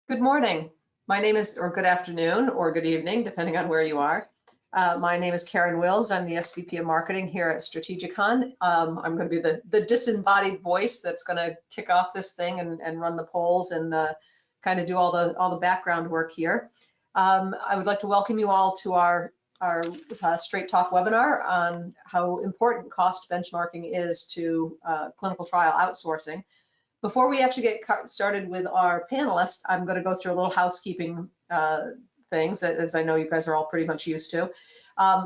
Good morning. My name is, or good afternoon, or good evening, depending on where you are. My name is Karen Wills. I'm the SVP of Marketing here at Strategikon. I'm going to be the disembodied voice that's going to kick off this thing and run the polls and kind of do all the background work here. I would like to welcome you all to our Straight Talk webinar on how important cost benchmarking is to clinical trial outsourcing. Before we actually get started with our panelists, I'm going to go through a little housekeeping things, as I know you guys are all pretty much used to.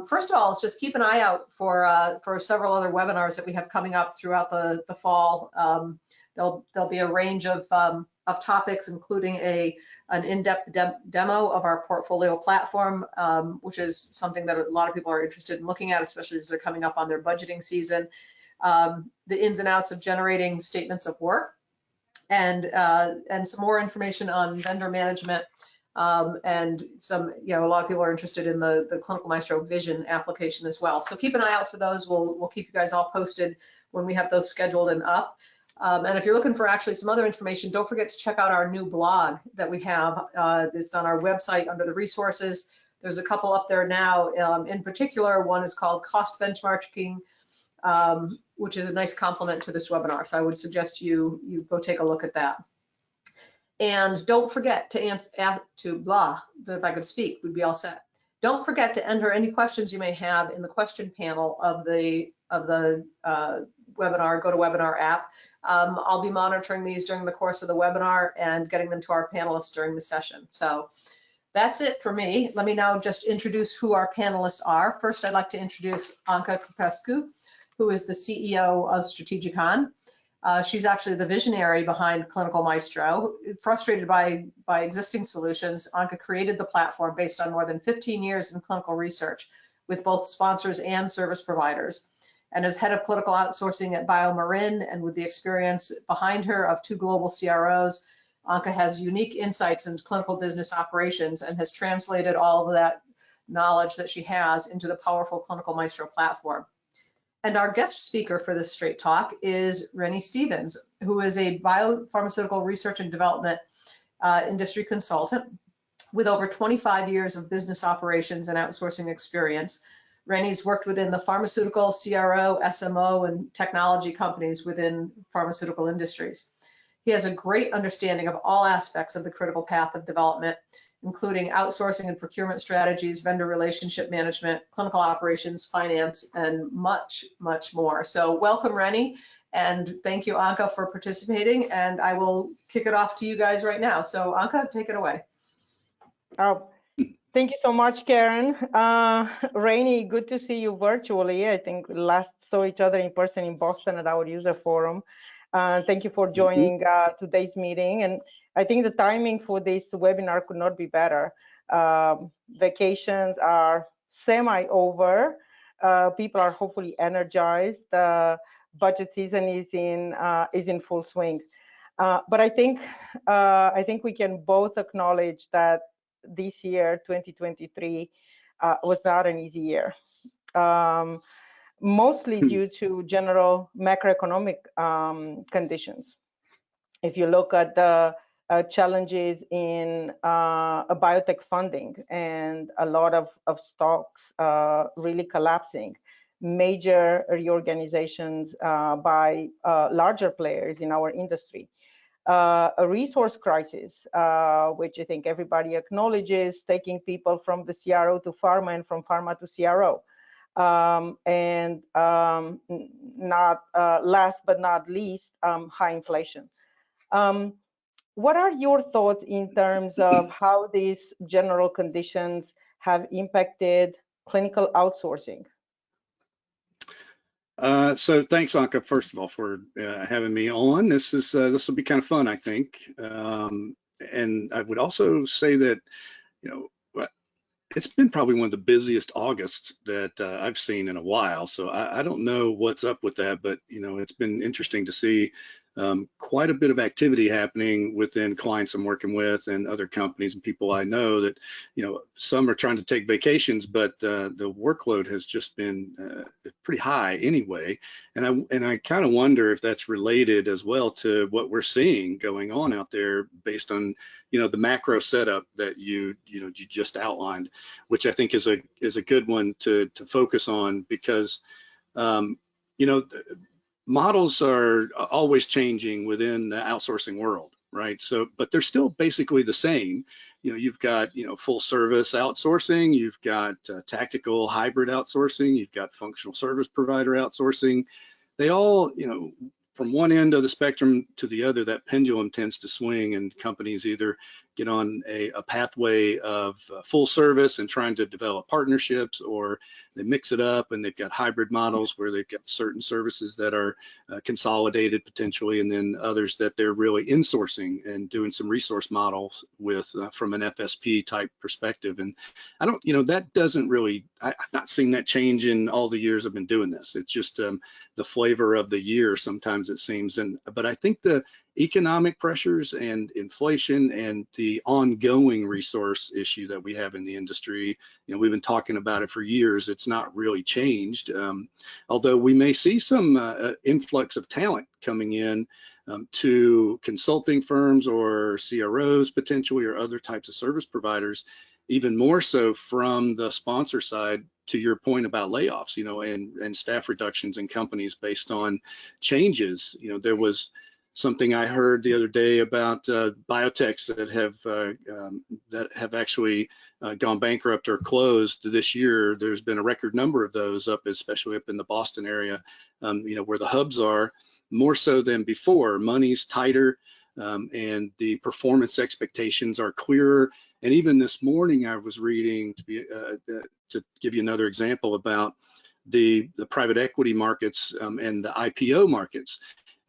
First of all, let's just keep an eye out for several other webinars that we have coming up throughout the fall. There'll be a range of topics, including an in-depth demo of our portfolio platform, which is something that a lot of people are interested in looking at, especially as they're coming up on their budgeting season. The ins and outs of generating statements of work, and some more information on vendor management, and some, a lot of people are interested in the Clinical Maestro Vision application as well. So keep an eye out for those. We'll keep you guys all posted when we have those scheduled and up. And if you're looking for actually some other information, don't forget to check out our new blog that we have. It's on our website under the resources. There's a couple up there now. In particular, one is called Cost Benchmarking, which is a nice complement to this webinar. So I would suggest you go take a look at that. And don't forget to if I could speak, we'd be all set. Don't forget to enter any questions you may have in the question panel of the webinar, GoToWebinar app. I'll be monitoring these during the course of the webinar and getting them to our panelists during the session. So that's it for me. Let me now just introduce who our panelists are. First, I'd like to introduce Anca Copaescu, who is the CEO of Strategikon. She's actually the visionary behind Clinical Maestro. Frustrated by existing solutions, Anca created the platform based on more than 15 years in clinical research with both sponsors and service providers. And as head of clinical outsourcing at BioMarin, and with the experience behind her of 2 global CROs, Anca has unique insights into clinical business operations and has translated all of that knowledge that she has into the powerful Clinical Maestro platform. And our guest speaker for this Straight Talk is Rene Stephens, who is a biopharmaceutical research and development industry consultant with over 25 years of business operations and outsourcing experience. Rene's worked within the pharmaceutical, CRO, SMO, and technology companies within pharmaceutical industries. He has a great understanding of all aspects of the critical path of development, including outsourcing and procurement strategies, vendor relationship management, clinical operations, finance, and much, much more. So welcome, Rene, and thank you, Anca, for participating. And I will kick it off to you guys right now. So Anca, take it away. Thank you so much, Karen. Rene, good to see you virtually. I think we last saw each other in person in Boston at our user forum. Thank you for joining today's meeting. And I think the timing for this webinar could not be better. Vacations are semi-over. People are hopefully energized. Budget season is in full swing. But I think we can both acknowledge that this year, 2023, was not an easy year. Mostly due to general macroeconomic conditions. If you look at the challenges in biotech funding and a lot of stocks really collapsing, major reorganizations by larger players in our industry, a resource crisis, which I think everybody acknowledges, taking people from the CRO to pharma and from pharma to CRO. And not last but not least, high inflation. What are your thoughts in terms of how these general conditions have impacted clinical outsourcing? So thanks, Anca, first of all, for having me on. This will be kind of fun, I think. And I would also say that, it's been probably one of the busiest Augusts that I've seen in a while. So I don't know what's up with that, but it's been interesting to see quite a bit of activity happening within clients I'm working with and other companies and people I know that, some are trying to take vacations, but the workload has just been pretty high anyway. And I kind of wonder if that's related as well to what we're seeing going on out there based on, the macro setup that you just outlined, which I think is a good one to focus on because, models are always changing within the outsourcing world, right? So, but they're still basically the same. You've got, full service outsourcing, you've got tactical hybrid outsourcing, you've got functional service provider outsourcing. They all, from one end of the spectrum to the other, that pendulum tends to swing, and companies either get on a pathway of full service and trying to develop partnerships, or they mix it up and they've got hybrid models where they've got certain services that are consolidated potentially, and then others that they're really insourcing and doing some resource models with from an FSP type perspective. And I don't, that doesn't really, I've not seen that change in all the years I've been doing this. It's just the flavor of the year sometimes it seems. But I think the economic pressures and inflation and the ongoing resource issue that we have in the industry, we've been talking about it for years. It's not really changed, although we may see some influx of talent coming in to consulting firms or CROs potentially, or other types of service providers, even more so from the sponsor side, to your point about layoffs, and staff reductions in companies based on changes. There was something I heard the other day about biotechs that have actually gone bankrupt or closed this year. There's been a record number of those especially up in the Boston area, where the hubs are, more so than before. Money's tighter, and the performance expectations are clearer. And even this morning, I was reading, to give you another example, about the private equity markets and the IPO markets.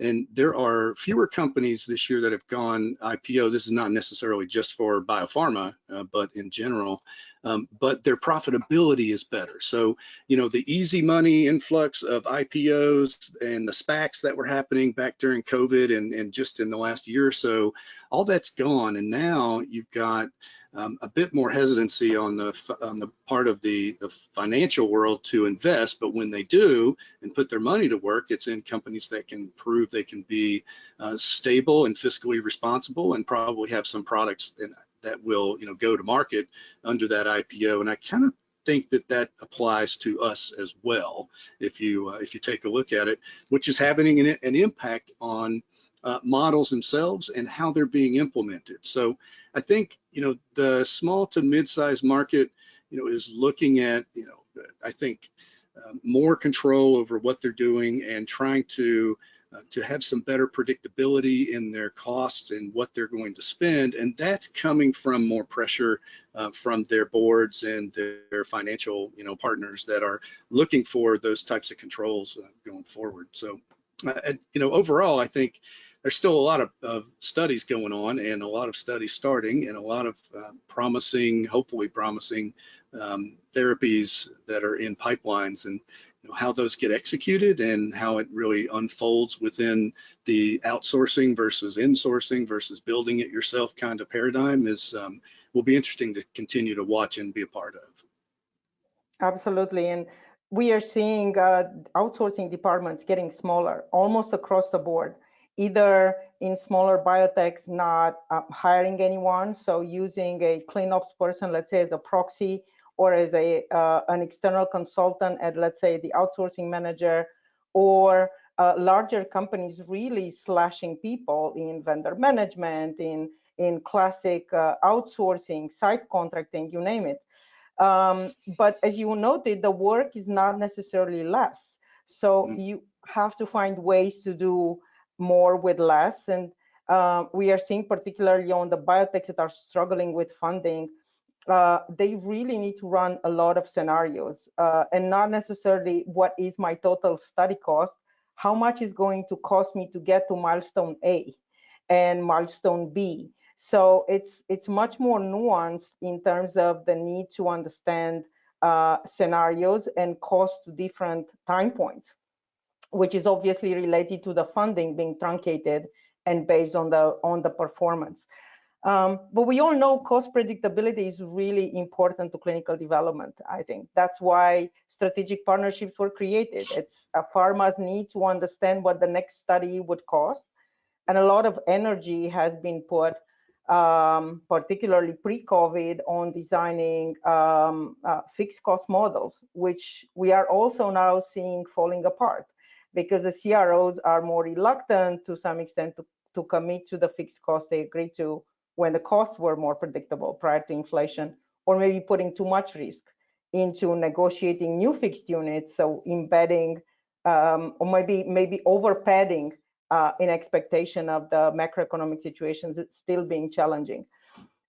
And there are fewer companies this year that have gone IPO. This is not necessarily just for biopharma, but in general, but their profitability is better. So, the easy money influx of IPOs and the SPACs that were happening back during COVID and just in the last year or so, all that's gone. And now you've got a bit more hesitancy on the part of the financial world to invest, but when they do and put their money to work, it's in companies that can prove they can be stable and fiscally responsible, and probably have some products that will go to market under that IPO. And I kind of think that applies to us as well, if you take a look at it, which is having an impact on models themselves and how they're being implemented. So I think, the small to mid-sized market, is looking at, I think, more control over what they're doing and trying to have some better predictability in their costs and what they're going to spend. And that's coming from more pressure from their boards and their financial, partners that are looking for those types of controls going forward. So, overall, I think there's still a lot of studies going on, and a lot of studies starting, and a lot of hopefully promising therapies that are in pipelines, and how those get executed and how it really unfolds within the outsourcing versus insourcing versus building it yourself kind of paradigm will be interesting to continue to watch and be a part of. Absolutely. And we are seeing outsourcing departments getting smaller almost across the board, either in smaller biotechs not hiring anyone, so using a cleanups person, let's say, as a proxy, or as an external consultant at, let's say, the outsourcing manager, or larger companies really slashing people in vendor management, in classic outsourcing, site contracting, you name it. But as you noted, the work is not necessarily less. So you have to find ways to do more with less. And we are seeing, particularly on the biotechs that are struggling with funding, they really need to run a lot of scenarios, and not necessarily what is my total study cost, how much is going to cost me to get to milestone A and milestone B. So it's much more nuanced in terms of the need to understand scenarios and cost to different time points. which is obviously related to the funding being truncated and based on the performance. But we all know cost predictability is really important to clinical development. I think that's why strategic partnerships were created. It's pharma's need to understand what the next study would cost, and a lot of energy has been put, particularly pre-COVID, on designing fixed cost models, which we are also now seeing falling apart because the CROs are more reluctant to some extent to commit to the fixed cost they agreed to when the costs were more predictable prior to inflation, or maybe putting too much risk into negotiating new fixed units, so embedding or maybe over padding in expectation of the macroeconomic situations still being challenging.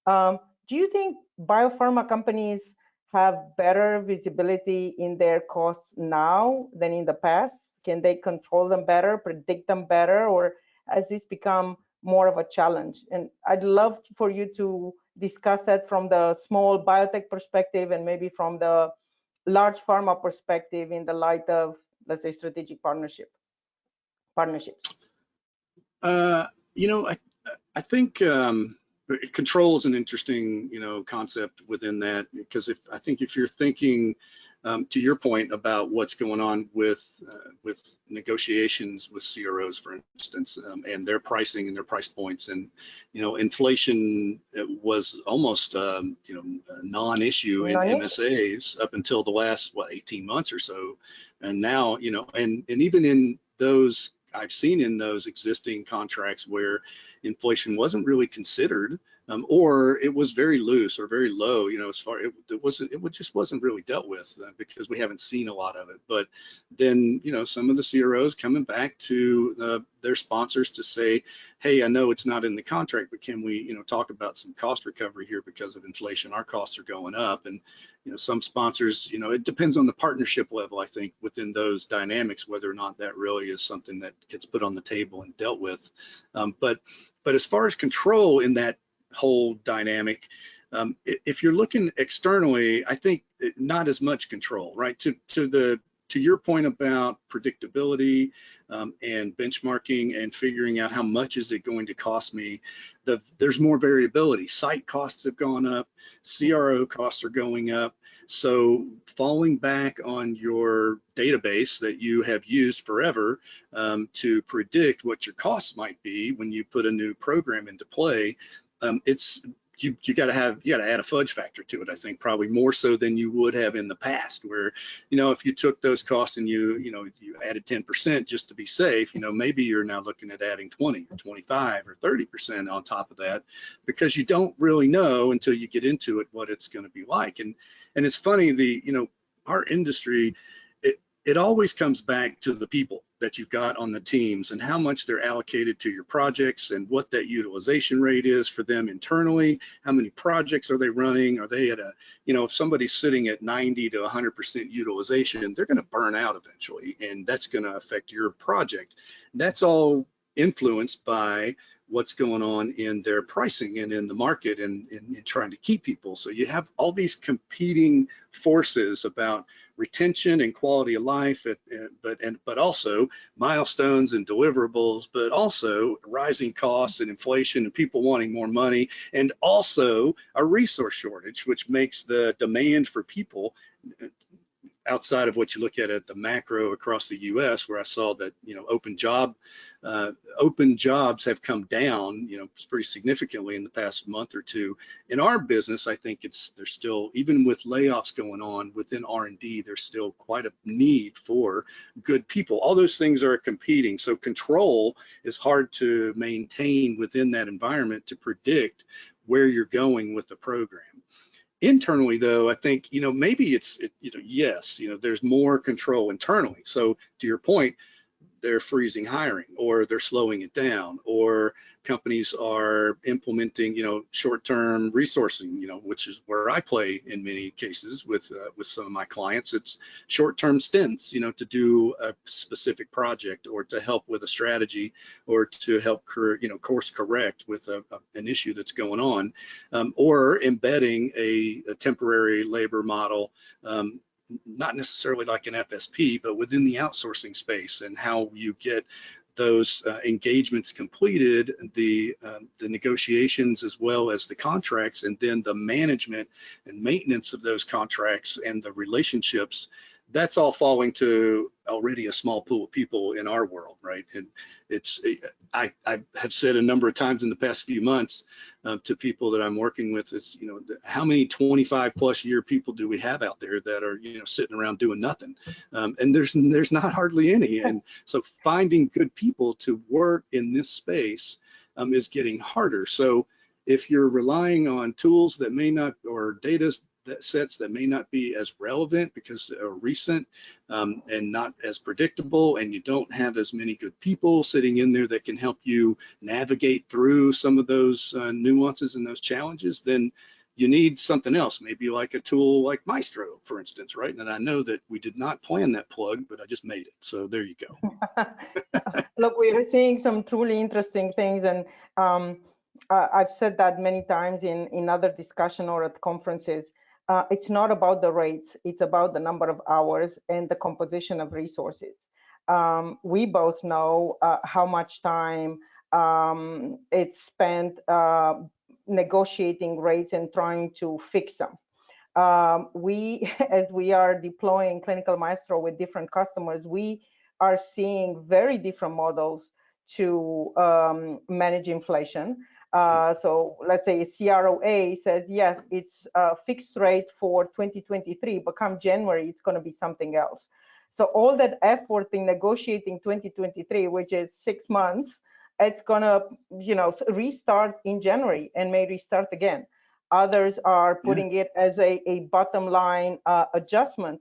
Do you think biopharma companies have better visibility in their costs now than in the past? Can they control them better, predict them better, or has this become more of a challenge? And I'd love for you to discuss that from the small biotech perspective and maybe from the large pharma perspective in the light of, let's say, strategic partnerships. I think control is an interesting, concept within that, because I think if you're thinking to your point about what's going on with negotiations with CROs, for instance, and their pricing and their price points, and inflation was almost a non-issue in MSAs up until the last 18 months or so, and now and even in those, I've seen in those existing contracts where inflation wasn't really considered, or it was very loose or very low, as far it just wasn't really dealt with because we haven't seen a lot of it. But then some of the CROs coming back to their sponsors to say, hey, I know it's not in the contract, but can we talk about some cost recovery here because of inflation? Our costs are going up. And some sponsors, it depends on the partnership level, I think, within those dynamics, whether or not that really is something that gets put on the table and dealt with. But as far as control in that whole dynamic, if you're looking externally, I think not as much control, right? To your point about predictability and benchmarking and figuring out how much is it going to cost me, there's more variability. Site costs have gone up, CRO costs are going up. So falling back on your database that you have used forever to predict what your costs might be when you put a new program into play, you got to add a fudge factor to it. I think probably more so than you would have in the past, where if you took those costs and you added 10% just to be safe, maybe you're now looking at adding 20 or 25 or 30% on top of that, because you don't really know until you get into it what it's going to be like. And it's funny, our industry, it always comes back to the people that you've got on the teams and how much they're allocated to your projects and what that utilization rate is for them internally. How many projects are they running? Are they at if somebody's sitting at 90 to 100% utilization, they're going to burn out eventually, and that's going to affect your project. That's all influenced by what's going on in their pricing and in the market and trying to keep people. So you have all these competing forces about retention and quality of life, but also milestones and deliverables, but also rising costs and inflation and people wanting more money, and also a resource shortage, which makes the demand for people, outside of what you look at the macro across the U.S., where I saw that open jobs have come down pretty significantly in the past month or two. In our business, I think there's still, even with layoffs going on within R&D, there's still quite a need for good people. All those things are competing, so control is hard to maintain within that environment to predict where you're going with the program. Internally, though, I think maybe yes, there's more control internally. So to your point, they're freezing hiring, or they're slowing it down, or companies are implementing short-term resourcing, which is where I play in many cases with some of my clients. It's short-term stints, to do a specific project, or to help with a strategy, or to help course correct with an issue that's going on, or embedding a temporary labor model not necessarily like an FSP, but within the outsourcing space, and how you get those engagements completed, the negotiations as well as the contracts, and then the management and maintenance of those contracts and the relationships. That's all falling to already a small pool of people in our world, right? And I have said a number of times in the past few months to people that I'm working with is, how many 25+ year people do we have out there that are, sitting around doing nothing? And there's not hardly any. And so finding good people to work in this space is getting harder. So if you're relying on tools that may not, or data sets that may not be as relevant because they're recent and not as predictable, and you don't have as many good people sitting in there that can help you navigate through some of those nuances and those challenges, then you need something else, maybe like a tool like Maestro, for instance, right? And I know that we did not plan that plug, but I just made it. So there you go. Look, we are seeing some truly interesting things, and I've said that many times in other discussion or at conferences. It's not about the rates, it's about the number of hours and the composition of resources. We both know how much time it's spent negotiating rates and trying to fix them. As we are deploying Clinical Maestro with different customers, we are seeing very different models to manage inflation. So let's say a CRO says, yes, it's a fixed rate for 2023, but come January, it's going to be something else. So all that effort in negotiating 2023, which is 6 months, it's going to, restart in January and may restart again. Others are putting it as a bottom line adjustment,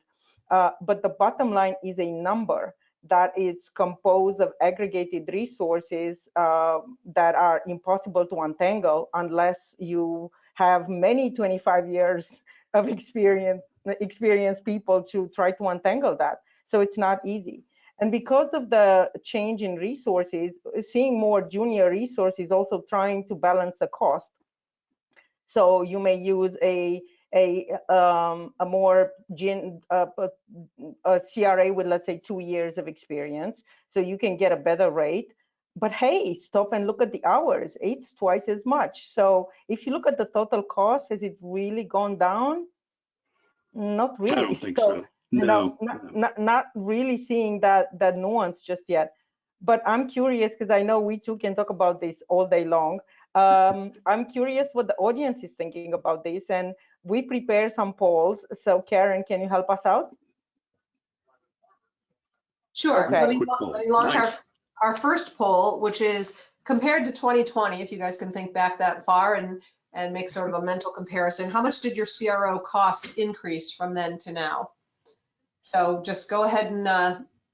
but the bottom line is a number that is composed of aggregated resources that are impossible to untangle unless you have many 25 years of experienced people to try to untangle that. So it's not easy. And because of the change in resources, seeing more junior resources also trying to balance the cost. So you may use a more a CRA with, let's say, 2 years of experience, so you can get a better rate. But hey, stop and look at the hours. It's twice as much. So if you look at the total cost, has it really gone down? Not really. I don't think so. No, not really seeing that nuance just yet. But I'm curious, because I know we too can talk about this all day long. I'm curious what the audience is thinking about this, and we prepare some polls. So Karen, can you help us out? Sure. Okay. Let me launch Nice. our first poll, which is compared to 2020, if you guys can think back that far and make sort of a mental comparison. How much did your CRO costs increase from then to now? So just go ahead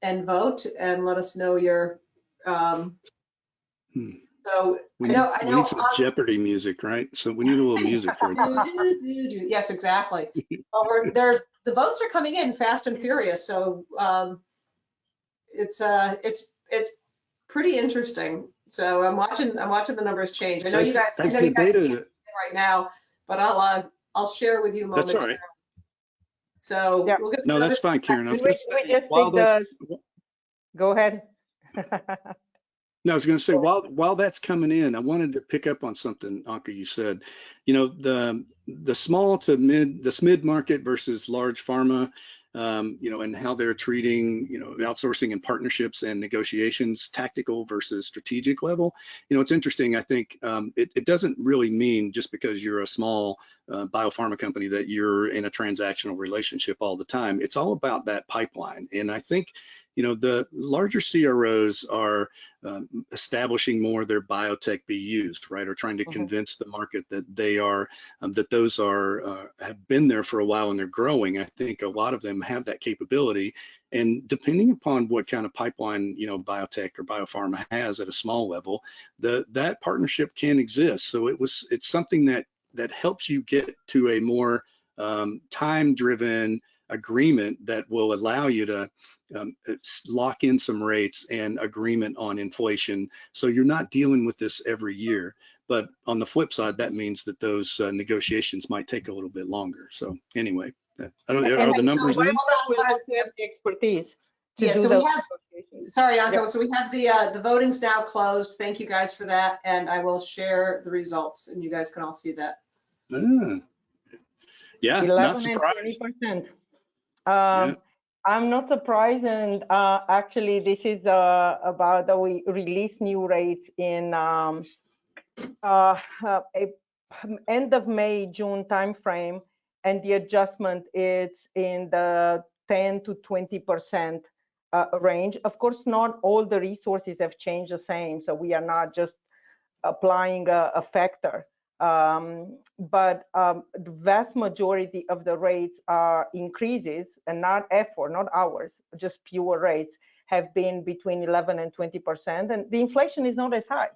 and vote and let us know your. So we need some Jeopardy music, right? So we need a little music for it. Yes, exactly. Well, the votes are coming in fast and furious, so it's pretty interesting. So I'm watching the numbers change. I know you guys can't see it right now, but I'll share with you momentarily. That's all right. So yeah. we'll get No, that's fine, Karen. Go ahead. No, I was going to say, while that's coming in, I wanted to pick up on something, Anca, you said. The small to mid market versus large pharma, and how they're treating, outsourcing and partnerships and negotiations, tactical versus strategic level. It's interesting. I think it doesn't really mean just because you're a small biopharma company that you're in a transactional relationship all the time. It's all about that pipeline. And I think, the larger CROs are establishing more of their biotech BUs, right? Or trying to convince the market that they are, that those are, have been there for a while and they're growing. I think a lot of them have that capability. And depending upon what kind of pipeline, biotech or biopharma has at a small level, that partnership can exist. So it's something that helps you get to a more time-driven agreement that will allow you to lock in some rates and agreement on inflation, so you're not dealing with this every year. But on the flip side, that means that those negotiations might take a little bit longer. So anyway, I don't, And are the so numbers hold in? on, we hold on. also have the expertise to Yeah, do so we those have, negotiations. sorry, Anca, Yeah. so we have the voting's now closed. Thank you guys for that, and I will share the results, and you guys can all see that. Ah, yeah, not 11 and surprised. 20%. Yeah. I'm not surprised, and actually, this is about that we release new rates in end of May, June timeframe, and the adjustment is in the 10 to 20% range. Of course, not all the resources have changed the same, so we are not just applying a factor. But the vast majority of the rates are increases, and not effort, not hours, just pure rates have been between 11 and 20%, and the inflation is not as high.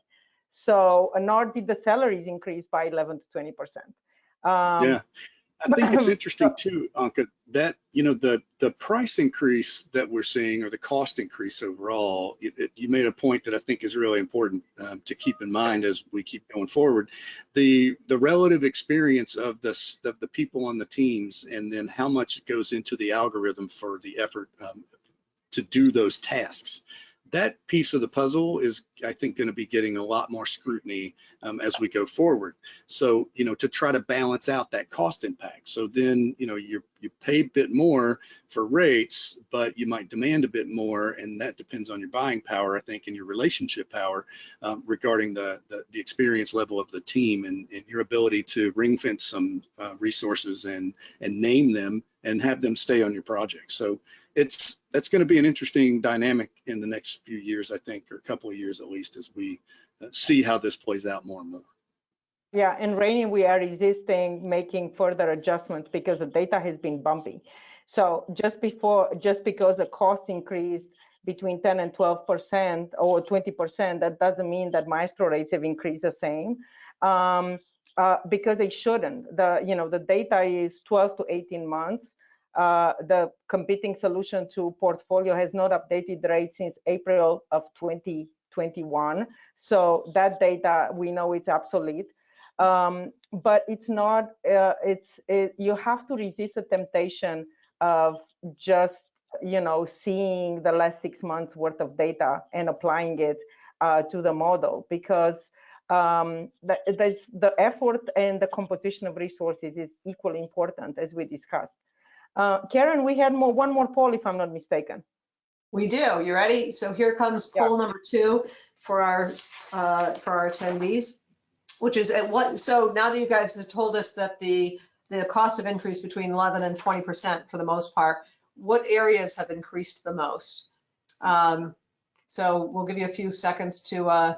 So nor did the salaries increase by 11 to 20%. Yeah. I think it's interesting too, Anca, that, you know, the price increase that we're seeing, or the cost increase overall, you made a point that I think is really important to keep in mind as we keep going forward. The relative experience of the people on the teams, and then how much goes into the algorithm for the effort to do those tasks. That piece of the puzzle is, I think, going to be getting a lot more scrutiny as we go forward. So, you know, to try to balance out that cost impact. So then, you know, you pay a bit more for rates, but you might demand a bit more, and that depends on your buying power, I think, and your relationship power regarding the experience level of the team, and your ability to ring fence some resources and name them and have them stay on your project. So that's going to be an interesting dynamic in the next few years, I think, or a couple of years at least, as we see how this plays out more and more. Yeah, and Rene, we are resisting making further adjustments because the data has been bumpy. So just because the cost increased between 10 and 12% or 20%, that doesn't mean that Maestro rates have increased the same, because they shouldn't. The data is 12 to 18 months. The competing solution to portfolio has not updated the rate since April of 2021. So that data, we know it's obsolete. But it's not, you have to resist the temptation of just, seeing the last 6 months worth of data and applying it to the model, because the effort and the composition of resources is equally important, as we discussed. Karen, we had one more poll, if I'm not mistaken. We do. You ready? So here comes poll number 2 for our attendees, which is at what. So now that you guys have told us that the costs have increased between 11 and 20% for the most part, what areas have increased the most? So we'll give you a few seconds to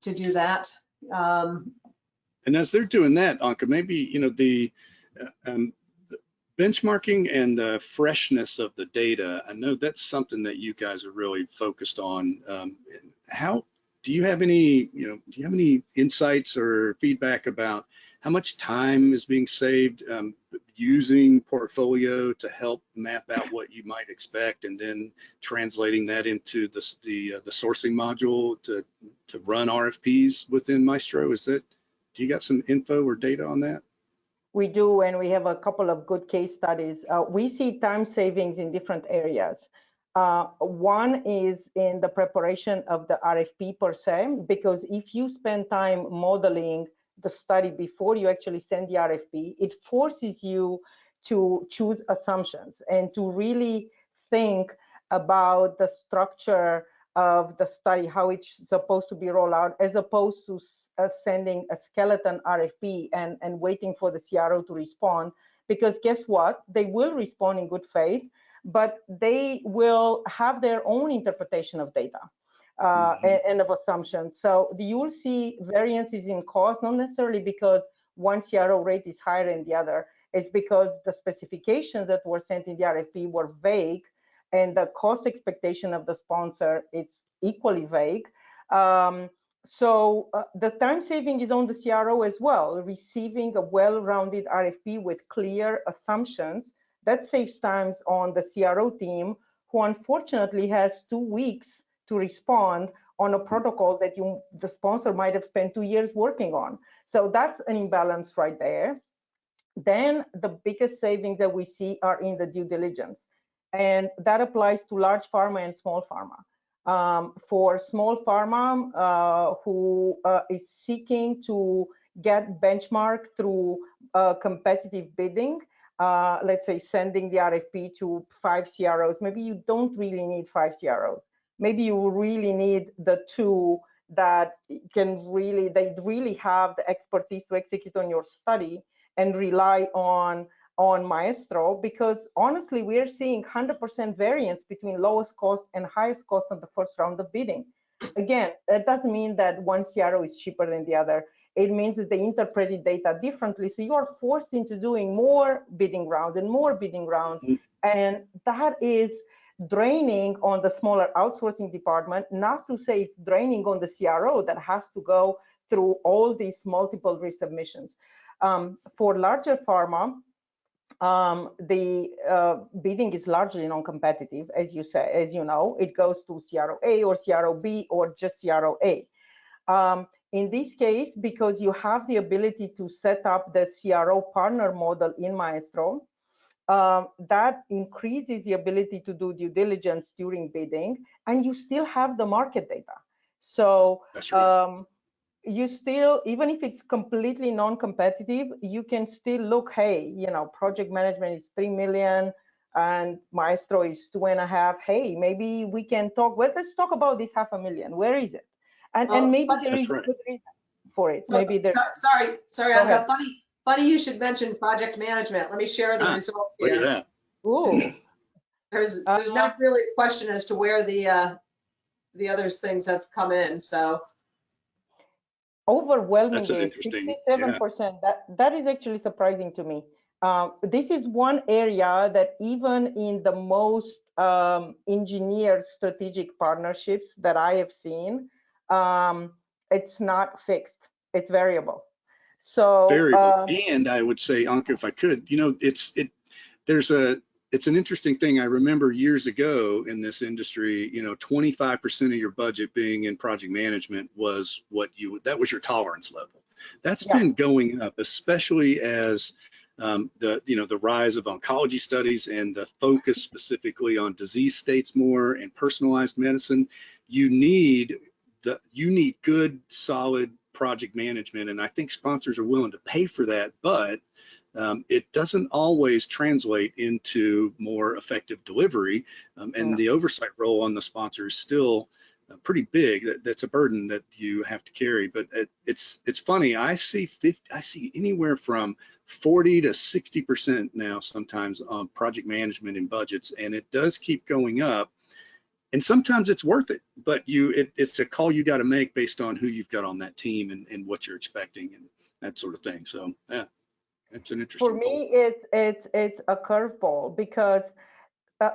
do that. And as they're doing that, Anca, maybe the benchmarking and the freshness of the data, I know that's something that you guys are really focused on. How do you have any, insights or feedback about how much time is being saved using portfolio to help map out what you might expect, and then translating that into the sourcing module to run RFPs within Maestro? Do you got some info or data on that? We do, and we have a couple of good case studies. We see time savings in different areas. One is in the preparation of the RFP per se, because if you spend time modeling the study before you actually send the RFP, it forces you to choose assumptions and to really think about the structure of the study, how it's supposed to be rolled out, as opposed to sending a skeleton RFP and waiting for the CRO to respond. Because guess what? They will respond in good faith, but they will have their own interpretation of data and of assumptions. So you will see variances in cost, not necessarily because one CRO rate is higher than the other. It's because the specifications that were sent in the RFP were vague, and the cost expectation of the sponsor is equally vague. So the time saving is on the CRO as well. Receiving a well-rounded RFP with clear assumptions, that saves times on the CRO team, who unfortunately has 2 weeks to respond on a protocol that the sponsor might have spent 2 years working on. So that's an imbalance right there. then the biggest savings that we see are in the due diligence. And that applies to large pharma and small pharma. For small pharma who is seeking to get benchmark through competitive bidding, let's say sending the RFP to 5 CROs, maybe you don't really need 5 CROs. Maybe you really need the 2 that can really, they really have the expertise to execute on your study and rely on Maestro, because honestly, we are seeing 100% variance between lowest cost and highest cost on the first round of bidding. Again, that doesn't mean that one CRO is cheaper than the other. It means that they interpreted data differently. So you are forced into doing more bidding rounds and more bidding rounds. And that is draining on the smaller outsourcing department, not to say it's draining on the CRO that has to go through all these multiple resubmissions. For larger pharma, the bidding is largely non-competitive, as you know. It goes to CRO A or CRO B or just CRO A. In this case, because you have the ability to set up the CRO partner model in Maestro, that increases the ability to do due diligence during bidding, and you still have the market data. So That's right. You still, even if it's completely non-competitive, you can still look, hey, you know, project management is 3 million and Maestro is 2.5. Hey, maybe we can talk, well, let's talk about this 500,000. Where is it? And maybe there is a good reason for it. Maybe there. Sorry, Anca. Funny you should mention project management. Let me share the results here. Look at that. Ooh. There's not really a question as to where the other things have come in. So overwhelmingly, 67%. That is actually surprising to me. This is one area that even in the most engineered strategic partnerships that I have seen, it's not fixed. It's variable. So variable. And I would say, Anca, if I could, you know, it's an interesting thing. I remember years ago in this industry, you know, 25% of your budget being in project management was that was your tolerance level. That's been going up, especially as the rise of oncology studies and the focus specifically on disease states more and personalized medicine. You need good, solid project management, and I think sponsors are willing to pay for that, but it doesn't always translate into more effective delivery, and the oversight role on the sponsor is still pretty big. That's a burden that you have to carry. But it's funny. I see anywhere from 40 to 60% now sometimes on project management and budgets, and it does keep going up. And sometimes it's worth it, but it's a call you got to make based on who you've got on that team and what you're expecting and that sort of thing. So yeah. It's an interesting For me, it's a curveball because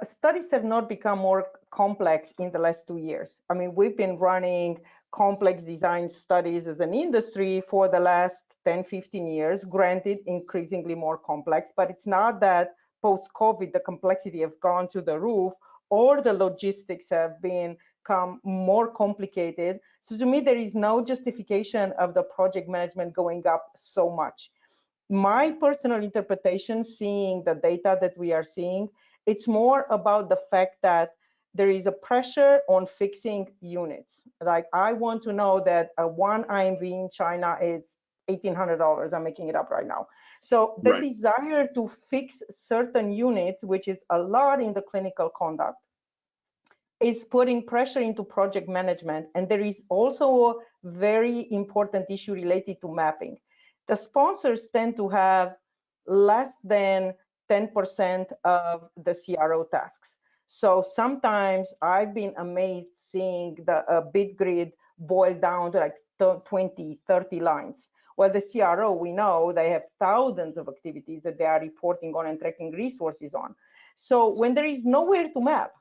studies have not become more complex in the last 2 years. I mean, we've been running complex design studies as an industry for the last 10, 15 years, granted increasingly more complex, but it's not that post-COVID, the complexity have gone to the roof or the logistics have become more complicated. So to me, there is no justification of the project management going up so much. My personal interpretation, seeing the data that we are seeing, it's more about the fact that there is a pressure on fixing units. Like, I want to know that one IMV in China is $1,800. I'm making it up right now. So the desire to fix certain units, which is a lot in the clinical conduct, is putting pressure into project management. And there is also a very important issue related to mapping. The sponsors tend to have less than 10% of the CRO tasks. So sometimes I've been amazed seeing the bid grid boil down to like 20, 30 lines. Well, the CRO, we know they have thousands of activities that they are reporting on and tracking resources on. So when there is nowhere to map,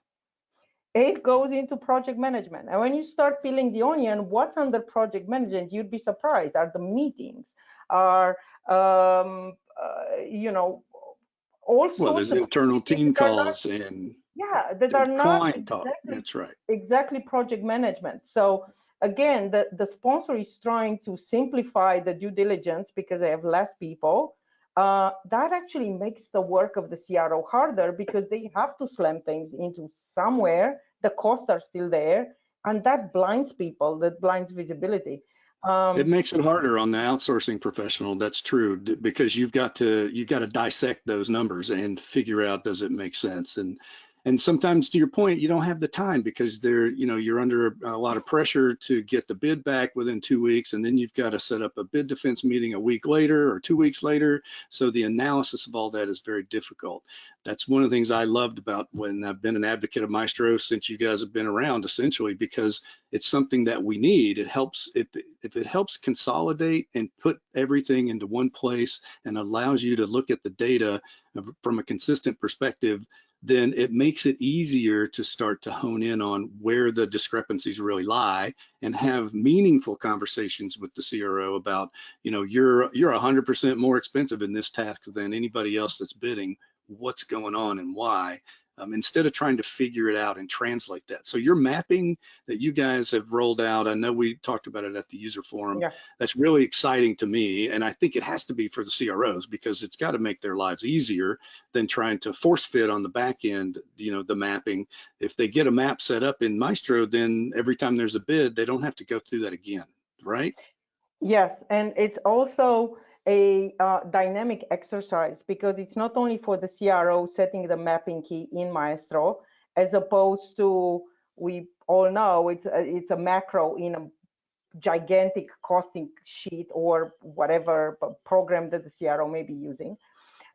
it goes into project management. And when you start peeling the onion, what's under project management, you'd be surprised. Are the meetings, are, you know, all sorts there's of internal team calls and that are not exactly project management. So again, the sponsor is trying to simplify the due diligence because they have less people. that actually makes the work of the CRO harder because they have to slam things into somewhere. The costs are still there, and that blinds people, that blinds visibility. It makes it harder on the outsourcing professional. That's true, because you've got to dissect those numbers and figure out, does it make sense? And sometimes, to your point, you don't have the time because you're under a lot of pressure to get the bid back within 2 weeks, and then you've got to set up a bid defense meeting a week later or 2 weeks later. So the analysis of all that is very difficult. That's one of the things I loved about when I've been an advocate of Maestro since you guys have been around, essentially, because it's something that we need. It helps if it helps consolidate and put everything into one place and allows you to look at the data from a consistent perspective, then it makes it easier to start to hone in on where the discrepancies really lie and have meaningful conversations with the CRO about, you're 100% more expensive in this task than anybody else that's bidding. What's going on and why, instead of trying to figure it out and translate that. So your mapping that you guys have rolled out, I know we talked about it at the user forum. Yeah. That's really exciting to me. And I think it has to be for the CROs because it's got to make their lives easier than trying to force fit on the back end, the mapping. If they get a map set up in Maestro, then every time there's a bid, they don't have to go through that again, right? Yes, and it's also a dynamic exercise because it's not only for the CRO setting the mapping key in Maestro, as opposed to, we all know it's a macro in a gigantic costing sheet or whatever program that the CRO may be using.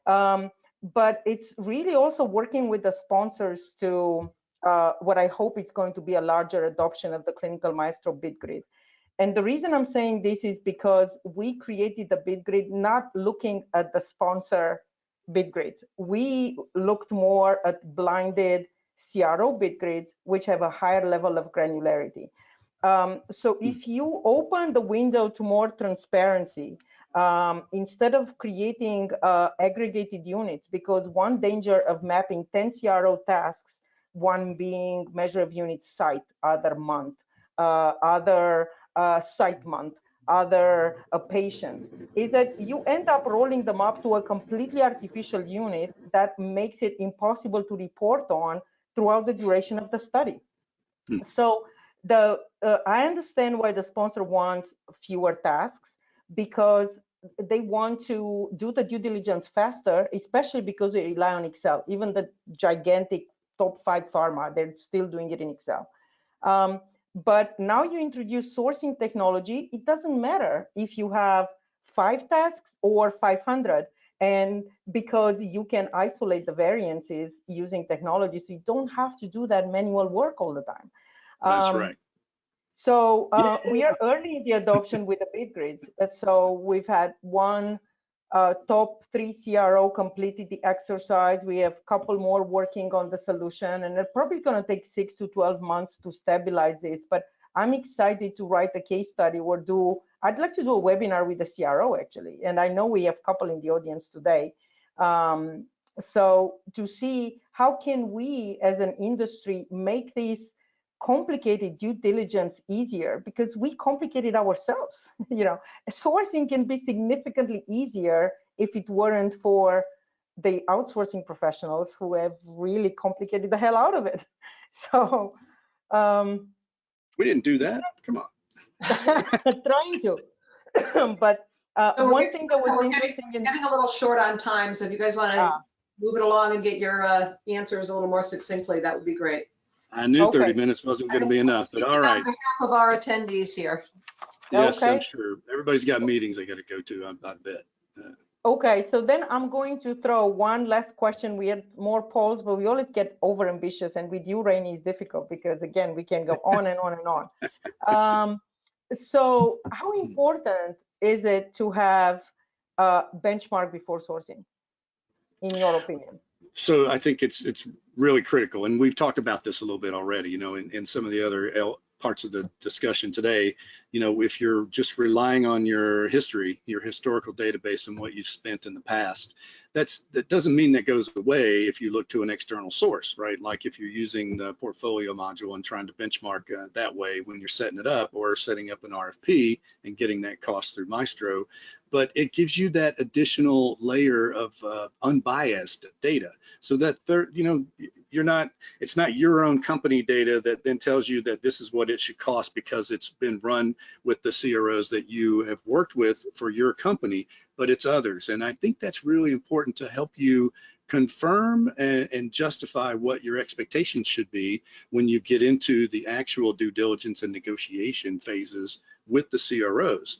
But it's really also working with the sponsors to what I hope is going to be a larger adoption of the clinical Maestro bid grid. And the reason I'm saying this is because we created the bid grid not looking at the sponsor bid grids. We looked more at blinded CRO bid grids, which have a higher level of granularity. So if you open the window to more transparency, instead of creating aggregated units, because one danger of mapping 10 CRO tasks, one being measure of units site, other month, other site month, other patients, is that you end up rolling them up to a completely artificial unit that makes it impossible to report on throughout the duration of the study. So I understand why the sponsor wants fewer tasks, because they want to do the due diligence faster, especially because they rely on Excel. Even the gigantic top 5 pharma, they're still doing it in Excel. But now you introduce sourcing technology, it doesn't matter if you have 5 tasks or 500, and because you can isolate the variances using technology, so you don't have to do that manual work all the time. That's right. So we are early in the adoption with the bid grids. So we've had one top 3 CRO completed the exercise. We have a couple more working on the solution, and it's probably going to take 6 to 12 months to stabilize this. But I'm excited to write a case study or I'd like to do a webinar with the CRO actually, and I know we have a couple in the audience today. So to see how can we as an industry make this complicated due diligence easier, because we complicate it ourselves. Sourcing can be significantly easier if it weren't for the outsourcing professionals who have really complicated the hell out of it. So we didn't do that. Come on. Trying to. But so one thing that was interesting, getting a little short on time, so if you guys want to move it along and get your answers a little more succinctly, that would be great. I knew 30 minutes wasn't going to be enough, but all right. On behalf of our attendees here. Yes, I'm sure. Everybody's got meetings they got to go to, I bet. Okay, so then I'm going to throw one last question. We had more polls, but we always get over ambitious, and with you, Rene, is difficult because, again, we can go on and on and on. So how important is it to have a benchmark before sourcing, in your opinion? So I think it's really critical, and we've talked about this a little bit already, in some of the other parts of the discussion today, you know, if you're just relying on your history, your historical database and what you've spent in the past, that doesn't mean that goes away if you look to an external source, right? Like if you're using the portfolio module and trying to benchmark that way when you're setting it up, or setting up an RFP and getting that cost through Maestro. But it gives you that additional layer of unbiased data, so that you know, it's not your own company data that then tells you that this is what it should cost because it's been run with the CROs that you have worked with for your company, but it's others. And I think that's really important to help you confirm and justify what your expectations should be when you get into the actual due diligence and negotiation phases with the CROs.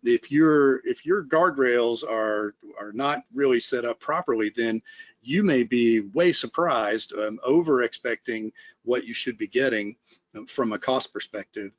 If your guardrails are not really set up properly, then you may be way surprised, over expecting what you should be getting from a cost perspective.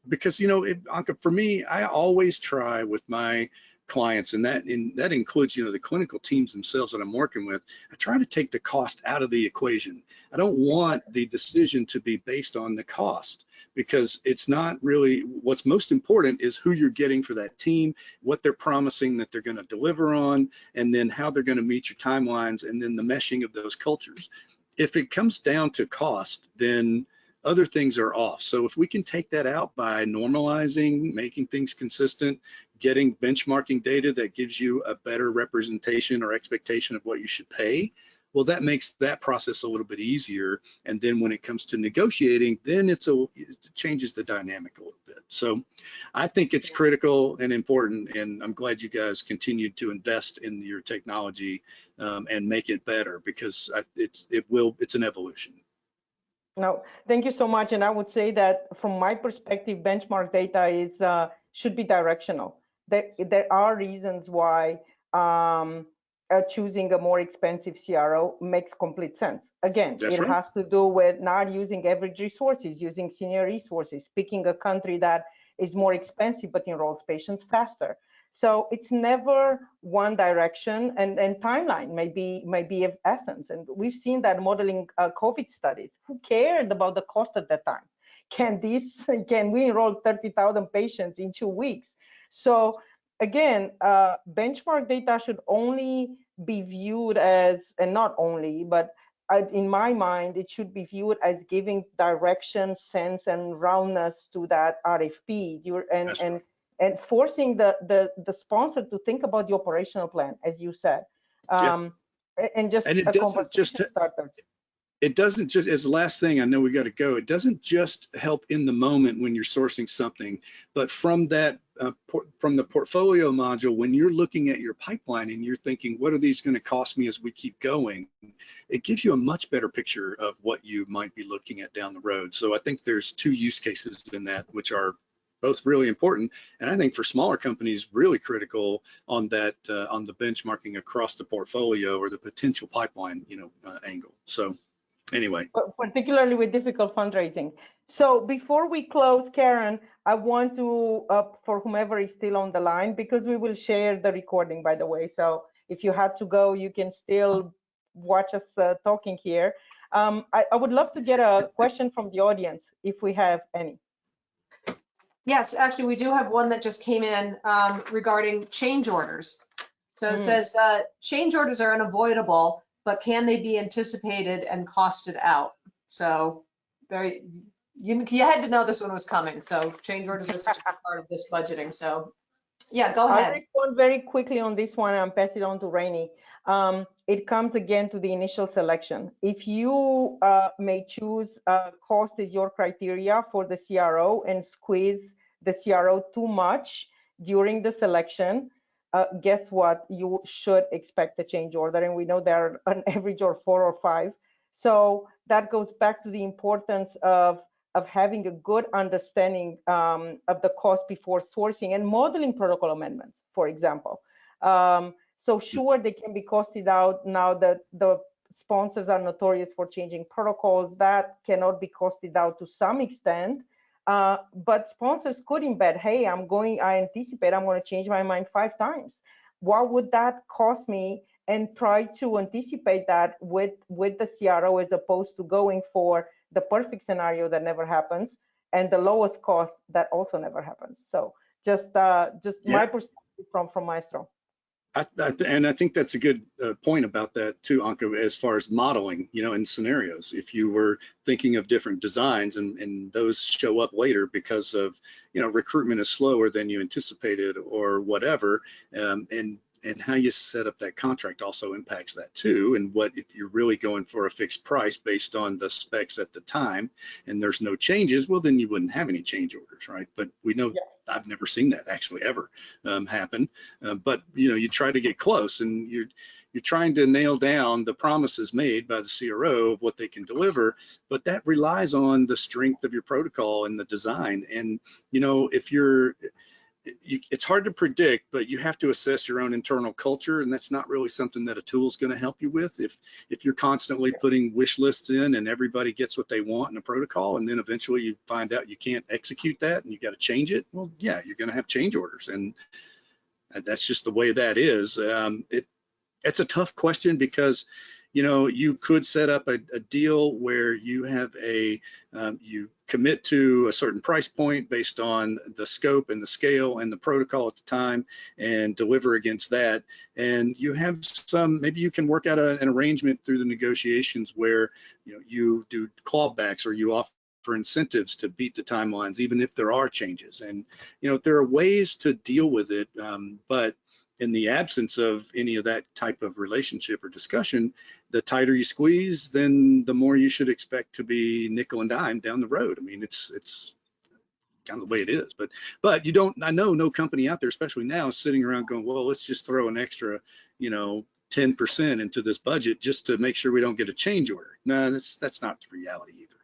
Because, you know, Anca, for me, I always try with my clients, and that includes, you know, the clinical teams themselves that I'm working with, I try to take the cost out of the equation. I don't want the decision to be based on the cost, because it's not really what's most important is who you're getting for that team, what they're promising that they're going to deliver on, and then how they're going to meet your timelines, and then the meshing of those cultures. If it comes down to cost, then other things are off. So if we can take that out by normalizing, making things consistent, getting benchmarking data that gives you a better representation or expectation of what you should pay, well, that makes that process a little bit easier. And then when it comes to negotiating, then it changes the dynamic a little bit. So I think it's critical and important, and I'm glad you guys continued to invest in your technology and make it better, because it's an evolution. No, thank you so much. And I would say that from my perspective, benchmark data should be directional. There are reasons why choosing a more expensive CRO makes complete sense. Again, it has to do with not using average resources, using senior resources, picking a country that is more expensive but enrolls patients faster. So it's never one direction, and timeline may be of essence. And we've seen that modeling COVID studies. Who cared about the cost at that time? Can we enroll 30,000 patients in 2 weeks? So again, benchmark data should only be viewed as, and not only, but in my mind, it should be viewed as giving direction, sense, and roundness to that RFP, and forcing the sponsor to think about the operational plan, as you said, and a conversation starters. It doesn't just, as the last thing, I know we got to go, it doesn't just help in the moment when you're sourcing something, but from that, from the portfolio module, when you're looking at your pipeline and you're thinking, what are these going to cost me as we keep going? It gives you a much better picture of what you might be looking at down the road. So I think there's two use cases in that, which are both really important, and I think for smaller companies really critical on that on the benchmarking across the portfolio or the potential pipeline, you know, angle. So anyway, particularly with difficult fundraising. So before we close, Karen, I want to for whomever is still on the line, because we will share the recording, by the way, so if you had to go, you can still watch us talking here. I would love to get a question from the audience if we have any. Yes, actually, we do have one that just came in regarding change orders. So it says, change orders are unavoidable, but can they be anticipated and costed out? So you had to know this one was coming. So change orders are such a part of this budgeting. So yeah, go ahead. I'll respond very quickly on this one and pass it on to Rene. It comes again to the initial selection. If you may choose cost is your criteria for the CRO and squeeze the CRO too much during the selection, guess what? You should expect a change order, and we know there are an average of 4 or 5. So that goes back to the importance of having a good understanding of the cost before sourcing and modeling protocol amendments, for example. So sure, they can be costed out. Now that the sponsors are notorious for changing protocols, that cannot be costed out to some extent. But sponsors could embed, hey, I anticipate I'm going to change my mind 5 times. What would that cost me? And try to anticipate that with the CRO, as opposed to going for the perfect scenario that never happens. and the lowest cost, that also never happens. So just my perspective from Maestro. And I think that's a good point about that too, Anca, as far as modeling, in scenarios. If you were thinking of different designs and those show up later because of, recruitment is slower than you anticipated or whatever, and how you set up that contract also impacts that too. And what if you're really going for a fixed price based on the specs at the time and there's no changes, well, then you wouldn't have any change orders, right? But we know I've never seen that actually ever happen. But you try to get close, and you're trying to nail down the promises made by the CRO of what they can deliver, but that relies on the strength of your protocol and the design. And if it's hard to predict, but you have to assess your own internal culture, and that's not really something that a tool is going to help you with. If you're constantly putting wish lists in and everybody gets what they want in a protocol, and then eventually you find out you can't execute that and you got to change it, well, yeah, you're going to have change orders, and that's just the way that is. It's a tough question because you could set up a deal where you have you commit to a certain price point based on the scope and the scale and the protocol at the time and deliver against that. And you have maybe you can work out an arrangement through the negotiations where, you do clawbacks or you offer incentives to beat the timelines, even if there are changes. And, there are ways to deal with it, but in the absence of any of that type of relationship or discussion, the tighter you squeeze, then the more you should expect to be nickel and dime down the road. I mean, it's kind of the way it is. But I know no company out there, especially now, is sitting around going, well, let's just throw an extra, 10% into this budget just to make sure we don't get a change order. No, that's not the reality either.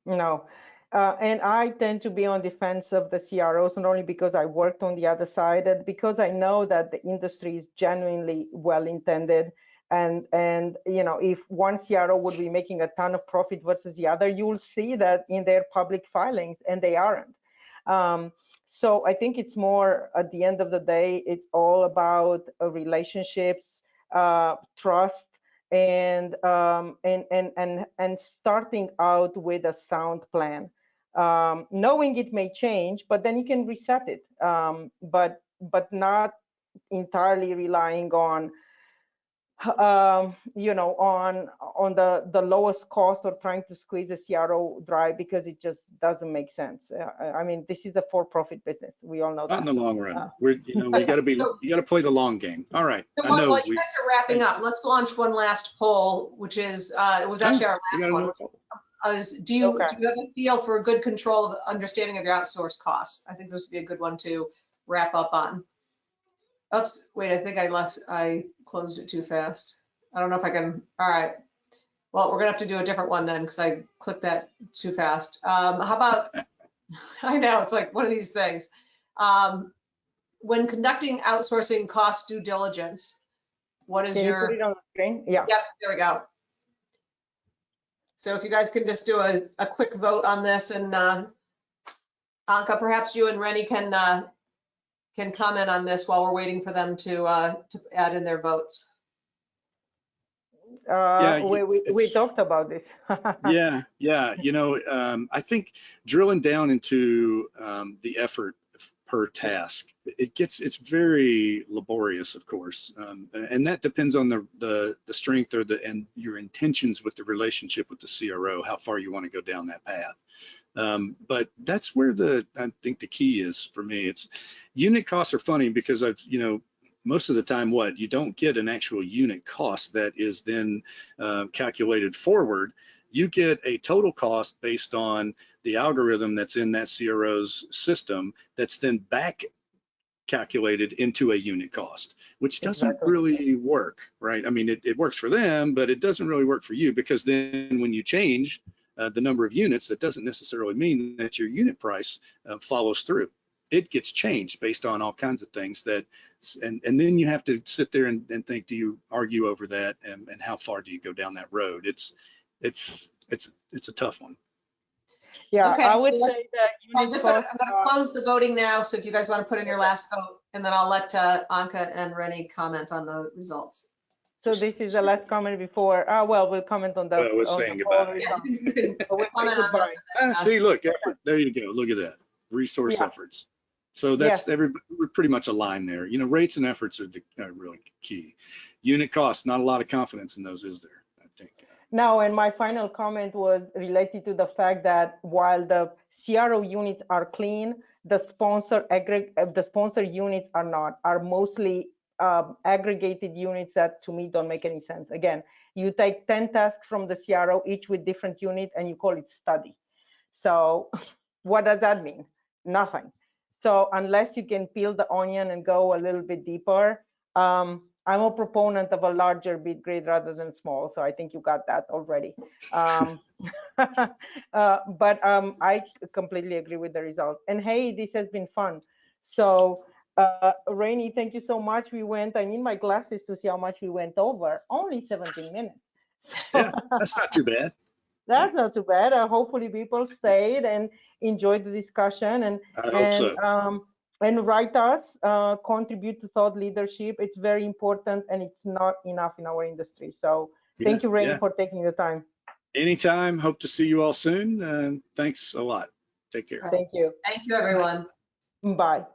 No. And I tend to be on defense of the CROs, not only because I worked on the other side, and because I know that the industry is genuinely well-intended. And if one CRO would be making a ton of profit versus the other, you will see that in their public filings, and they aren't. So I think it's more, at the end of the day, it's all about relationships, trust, and starting out with a sound plan. Knowing it may change, but then you can reset it, but not entirely relying on on the lowest cost or trying to squeeze a CRO dry, because it just doesn't make sense. I mean, this is a for-profit business. We all know that. Not in the long run. You got to play the long game. All right. So while you guys are wrapping up, let's launch one last poll, which is it was actually our last one. Do you have a feel for a good control of understanding of your outsourced costs? I think this would be a good one to wrap up on. Oops, wait, I think I closed it too fast. I don't know if I can. All right. Well, we're gonna have to do a different one then, because I clicked that too fast. How about, I know, it's like one of these things. When conducting outsourcing cost due diligence, what is your— Can you put it on the screen? Yeah. Yep, there we go. So if you guys can just do a quick vote on this, and Anca, perhaps you and Rene can comment on this while we're waiting for them to add in their votes. We talked about this. yeah. I think drilling down into the effort per task, it's very laborious, of course, and that depends on the strength and your intentions with the relationship with the CRO, how far you want to go down that path. But that's where I think the key is for me. It's unit costs are funny because most of the time, you don't get an actual unit cost that is then calculated forward. You get a total cost based on the algorithm that's in that CRO's system that's then back calculated into a unit cost, which doesn't really work, right? I mean, it works for them, but it doesn't really work for you, because then when you change the number of units, that doesn't necessarily mean that your unit price follows through. It gets changed based on all kinds of things and then you have to sit there and think, do you argue over that, and how far do you go down that road? It's a tough one. Yeah, okay, I would say that I'm going to close the voting now. So if you guys want to put in your last vote, and then I'll let Anca and Rene comment on the results. So this is the last comment before. Well, we'll comment on the. Well, we're on saying the goodbye. poll Yeah, result. you can We'll say comment on goodbye. this. and then, See, look, effort. There you go. Look at that. Resource Yeah. efforts. So that's everybody. We're pretty much aligned there. You know, rates and efforts are really key. Unit costs, not a lot of confidence in those, is there? I think. Now, and my final comment was related to the fact that while the CRO units are clean, the sponsor units are not, are mostly aggregated units that to me don't make any sense. Again, you take 10 tasks from the CRO, each with different unit, and you call it study. So what does that mean? Nothing. So unless you can peel the onion and go a little bit deeper, I'm a proponent of a larger bit grid rather than small. So I think you got that already. But I completely agree with the results. And hey, this has been fun. So Rene, thank you so much. We went, I need my glasses to see how much we went over. Only 17 minutes. So, Yeah, that's not too bad. That's not too bad. Hopefully people stayed and enjoyed the discussion and I hope so. And write us, contribute to thought leadership. It's very important and it's not enough in our industry. So thank you, Rene, for taking the time. Anytime. Hope to see you all soon. Thanks a lot. Take care. Thank you. Thank you, everyone. Bye.